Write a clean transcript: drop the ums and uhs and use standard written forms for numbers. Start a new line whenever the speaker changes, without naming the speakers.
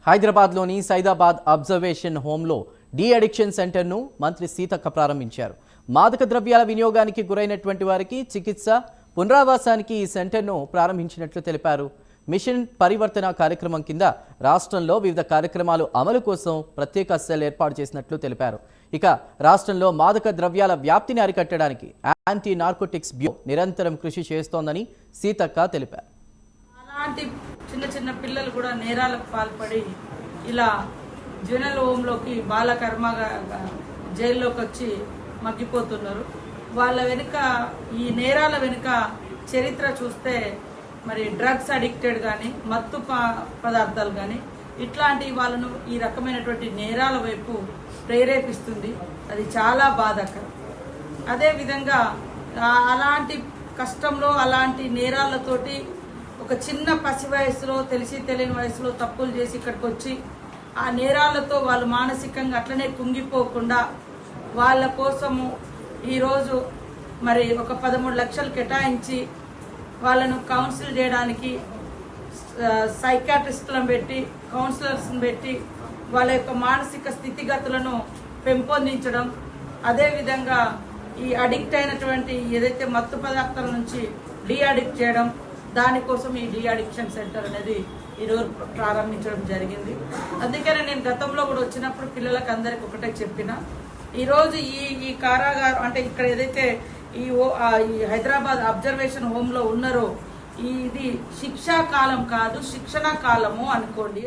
హైదరాబాద్లోని Saidabad observation హోంలో de addiction సెంటర్ను మంత్రి సీతక్క ప్రారంభించారు. మాదక ద్రవ్యాల వినియోగానికి గురైనటువంటి వారికి చికిత్స, పునరావాసానికి ఈ సెంటర్ను ప్రారంభించినట్లు తెలిపారు. మిషన్ పరివర్తన కార్యక్రమం కింద రాష్ట్రంలో వివిధ కార్యక్రమాలు అమలు కోసం ప్రత్యేక సెల్ ఏర్పాటు చేసినట్లు తెలిపారు. ఇక రాష్ట్రంలో మాదక ద్రవ్యాల వ్యాప్తిని అరికట్టడానికి యాంటీ నార్కోటిక్స్ బ్యూరో నిరంతరం కృషి చేస్తోందని సీతక్క తెలిపారు.
అలాంటి చిన్న చిన్న పిల్లలు కూడా నేరాలకు పాల్పడి ఇలా జువెనైల్ హోంలోకి బాల కర్మగా జైల్లోకి వచ్చి మగ్గిపోతున్నారు. వాళ్ళ వెనుక ఈ నేరాల వెనుక చరిత్ర చూస్తే మరి డ్రగ్స్ అడిక్టెడ్ కానీ మత్తు పదార్థాలు కానీ ఇట్లాంటి వాళ్ళను ఈ రకమైనటువంటి నేరాల వైపు ప్రేరేపిస్తుంది. అది చాలా బాధాకరం. అదేవిధంగా అలాంటి కష్టంలో అలాంటి నేరాలతోటి ఒక చిన్న పసి వయసులో తెలిసి తెలియని వయసులో తప్పులు చేసి ఇక్కడికి వచ్చి ఆ నేరాలతో వాళ్ళు మానసికంగా అట్లనే కుంగిపోకుండా వాళ్ళ కోసము ఈరోజు మరి ఒక 13 లక్షలు కేటాయించి వాళ్ళను కౌన్సిల్ చేయడానికి సైకాట్రిస్టులను పెట్టి కౌన్సిలర్స్ని పెట్టి వాళ్ళ యొక్క మానసిక స్థితిగతులను పెంపొందించడం, అదేవిధంగా ఈ అడిక్ట్ అయినటువంటి ఏదైతే మత్తు పదార్థాల నుంచి డీ అడిక్ట్ చేయడం, దానికోసం ఈ డీ అడిక్షన్ సెంటర్ అనేది ఈరోజు ప్రారంభించడం జరిగింది. అందుకనే నేను గతంలో కూడా వచ్చినప్పుడు పిల్లలకు అందరికి ఒకటే చెప్పిన, ఈరోజు ఈ కారాగారం అంటే ఇక్కడ ఏదైతే ఈ హైదరాబాద్ అబ్జర్వేషన్ హోమ్లో ఉన్నారో ఇది శిక్షా కాలం కాదు, శిక్షణ కాలము అనుకోండి.